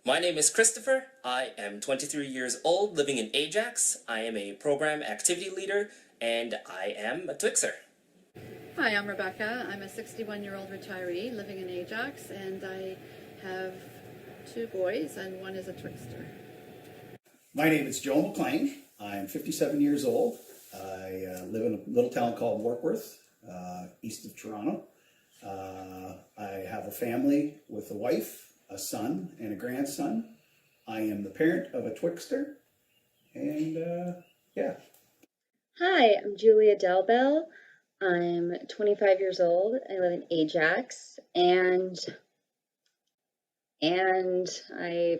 My name is Christopher. I am 23 years old, living in Ajax. I am a program activity leader, and I am a Twixer. Hi, I'm Rebecca. I'm a 61-year-old retiree living in Ajax, and I have 2 boys, and one is a Twixter. My name is Joe McLean. I'm 57 years old. I live in a little town called Warkworth, east of Toronto. I have a family with a wife, a son, and a grandson. I am the parent of a Twixter, and yeah. Hi, I'm Julia Delbel. I'm 25 years old. I live in Ajax, and I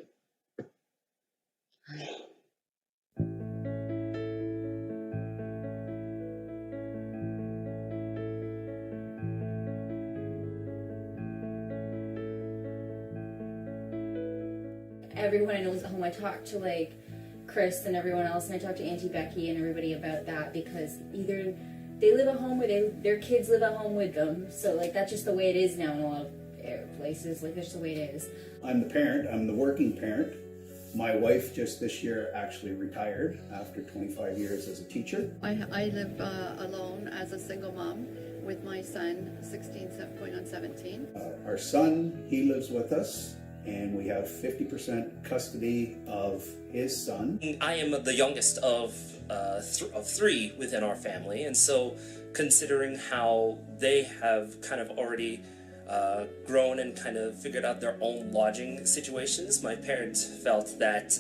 everyone I know is at home. I talk to like Chris and everyone else, and I talk to Auntie Becky and everybody about that, because either they live at home or their kids live at home with them. So like that's just the way it is now in a lot of places. Like that's just the way it is. I'm the parent. I'm the working parent. My wife just this year actually retired after 25 years as a teacher. I live alone as a single mom with my son, 16, going on 17. Our son, he lives with us, and we have 50% custody of his son. I am the youngest of 3 within our family, and so considering how they have kind of already grown and kind of figured out their own lodging situations, my parents felt that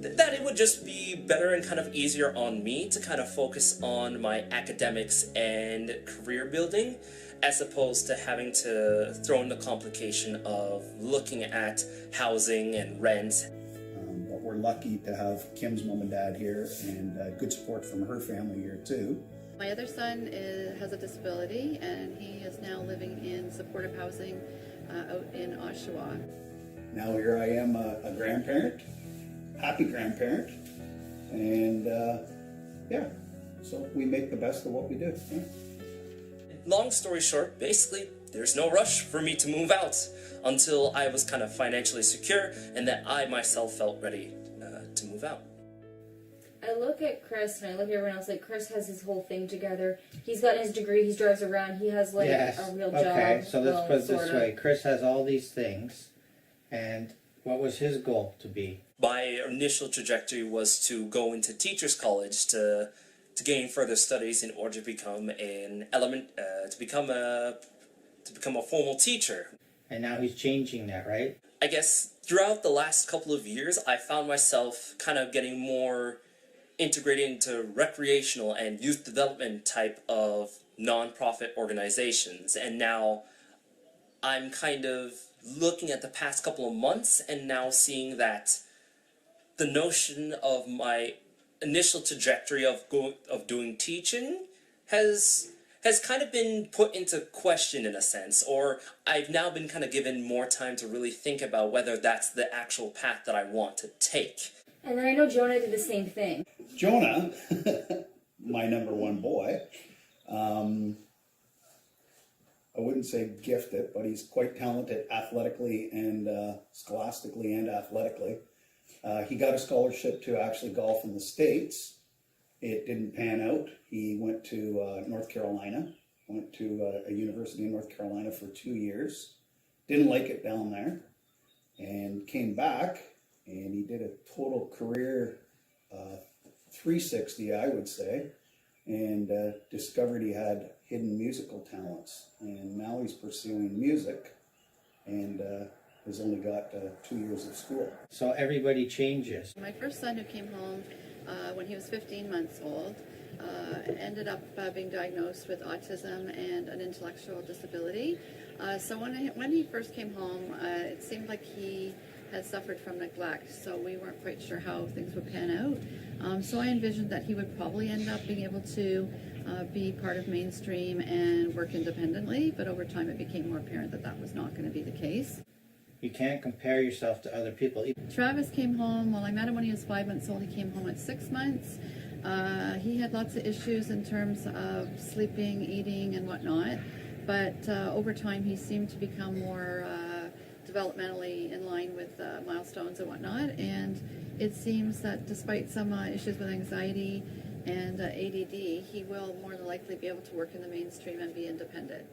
that it would just be better and kind of easier on me to kind of focus on my academics and career building, as opposed to having to throw in the complication of looking at housing and rent. But we're lucky to have Kim's mom and dad here, and good support from her family here too. My other son has a disability, and he is now living in supportive housing out in Oshawa. Now here I am, a grandparent, happy grandparent, and yeah, so we make the best of what we do. Yeah. Long story short, basically, there's no rush for me to move out until I was kind of financially secure and that I myself felt ready to move out. I look at Chris and I look at everyone else. Like Chris has his whole thing together. He's got his degree. He drives around. He has like a real job. Okay, so let's put it this sorta. way. Chris has all these things, and what was his goal to be? My initial trajectory was to go into teachers college to gain further studies in order to become to become a formal teacher. And now he's changing that, right? I guess throughout the last couple of years, I found myself kind of getting more integrated into recreational and youth development type of nonprofit organizations, and now I'm kind of looking at the past couple of months and now seeing that the notion of my initial trajectory of doing teaching has kind of been put into question in a sense, or I've now been kind of given more time to really think about whether that's the actual path that I want to take. And then I know Jonah did the same thing. Jonah, my number 1 boy, I wouldn't say gifted, but he's quite talented athletically and scholastically and athletically. He got a scholarship to actually golf in the States. It didn't pan out. He went to North Carolina, went to a university in North Carolina for 2 years. Didn't like it down there, and came back, and he did a total career 360, I would say, and discovered he had hidden musical talents. And now he's pursuing music, and has only got 2 years of school. So everybody changes. My first son, who came home when he was 15 months old, ended up being diagnosed with autism and an intellectual disability. So when he first came home, it seemed like he had suffered from neglect, so we weren't quite sure how things would pan out. So I envisioned that he would probably end up being able to be part of mainstream and work independently, but over time it became more apparent that that was not going to be the case. You can't compare yourself to other people. Travis came home, well, I met him when he was 5 months old. He came home at 6 months. He had lots of issues in terms of sleeping, eating, and whatnot, but over time he seemed to become more developmentally in line with milestones and whatnot. And it seems that despite some issues with anxiety and ADD, he will more than likely be able to work in the mainstream and be independent.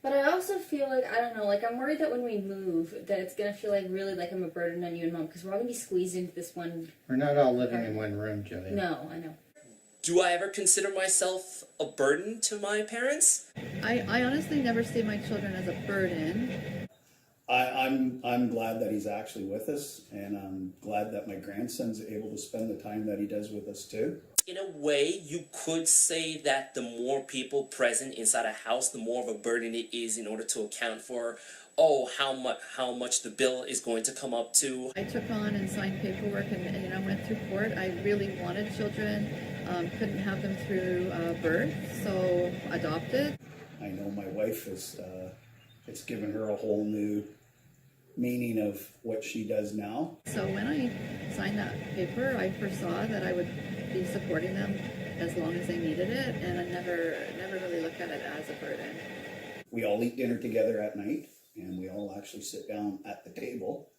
But I also feel like, I don't know, like I'm worried that when we move, that it's going to feel like really like I'm a burden on you and Mom, because we're all going to be squeezed into this one. We're not all living in one room, Julia. No, I know. Do I ever consider myself a burden to my parents? I honestly never see my children as a burden. I'm glad that he's actually with us, and I'm glad that my grandson's able to spend the time that he does with us too. In a way, you could say that the more people present inside a house, the more of a burden it is in order to account for, how much the bill is going to come up to. I took on and signed paperwork and went through court. I really wanted children, couldn't have them through birth, so adopted. I know my wife is, it's given her a whole new meaning of what she does now. So when I signed that paper, I foresaw that I would be supporting them as long as they needed it, and I never really looked at it as a burden. We all eat dinner together at night, and we all actually sit down at the table,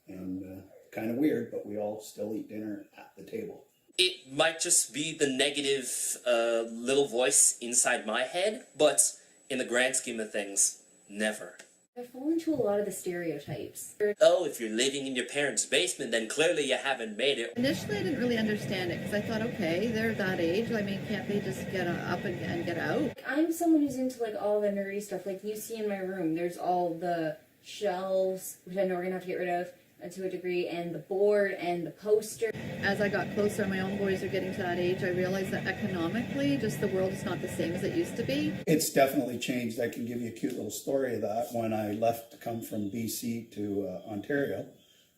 and kind of weird, but we all still eat dinner at the table. It might just be the negative little voice inside my head, but in the grand scheme of things, never. I fall into a lot of the stereotypes. Oh, if you're living in your parents' basement, then clearly you haven't made it. Initially, I didn't really understand it because I thought, okay, they're that age. I mean, can't they just get up and get out? I'm someone who's into like all the nerdy stuff. Like you see in my room, there's all the shelves, which I know we're gonna have to get rid of to a degree, and the board and the poster. As I got closer, my own boys are getting to that age, I realized that economically, just the world is not the same as it used to be. It's definitely changed. I can give you a cute little story of that. When I left to come from BC to Ontario,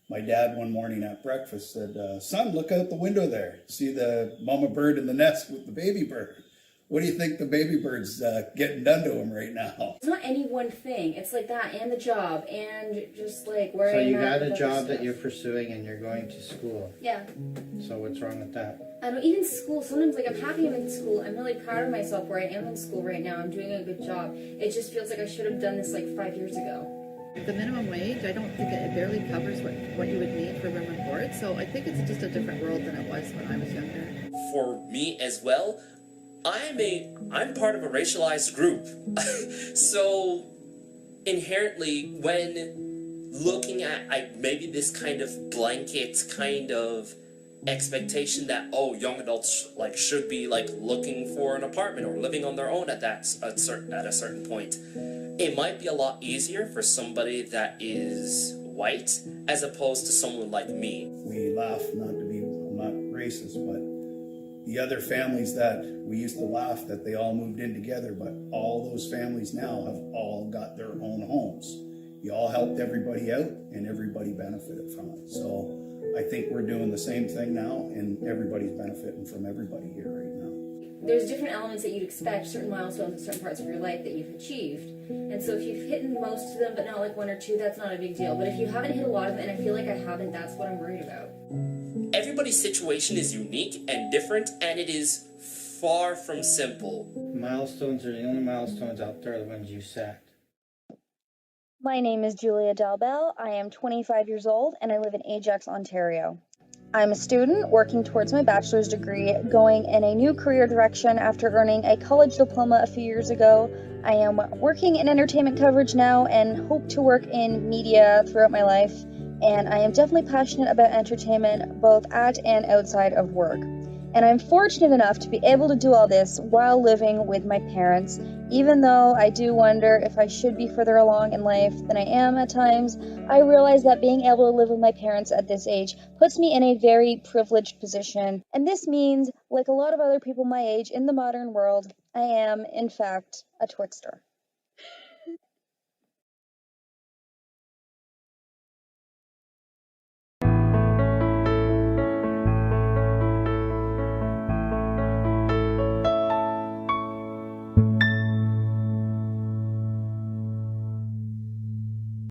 my dad one morning at breakfast said, son, look out the window there. See the mama bird in the nest with the baby bird. What do you think the baby bird's getting done to him right now? It's not any one thing. It's like that, and the job, and just like where So I'm you at got a with job other that stuff. you're pursuing and you're going to school. Yeah. So what's wrong with that? I don't, even school, sometimes like I'm happy I'm in school. I'm really proud of myself where I am in school right now. I'm doing a good job. It just feels like I should have done this like 5 years ago. The minimum wage, I don't think it barely covers what you would need for room and board. So I think it's just a different world than it was when I was younger. For me as well, I'm part of a racialized group. So inherently, when looking at maybe this kind of blanket kind of expectation that young adults should be looking for an apartment or living on their own at a certain point, it might be a lot easier for somebody that is white as opposed to someone like me. We laugh, not to be, I'm not racist, but the other families that we used to laugh that they all moved in together, but all those families now have all got their own homes. You all helped everybody out and everybody benefited from it. So I think we're doing the same thing now, and everybody's benefiting from everybody here right now. There's different elements that you'd expect, certain milestones in certain parts of your life that you've achieved. And so if you've hit most of them, but not like one or two, that's not a big deal. But if you haven't hit a lot of them, and I feel like I haven't, that's what I'm worried about. Everybody's situation is unique and different, and it is far from simple. Milestones are the only milestones out there, the ones you set. My name is Julia Delbel. I am 25 years old and I live in Ajax, Ontario. I'm a student working towards my bachelor's degree, going in a new career direction after earning a college diploma a few years ago. I am working in entertainment coverage now and hope to work in media throughout my life. And I am definitely passionate about entertainment, both at and outside of work. And I'm fortunate enough to be able to do all this while living with my parents, even though I do wonder if I should be further along in life than I am at times. I realize that being able to live with my parents at this age puts me in a very privileged position. And this means, like a lot of other people my age in the modern world, I am, in fact, a Twixter.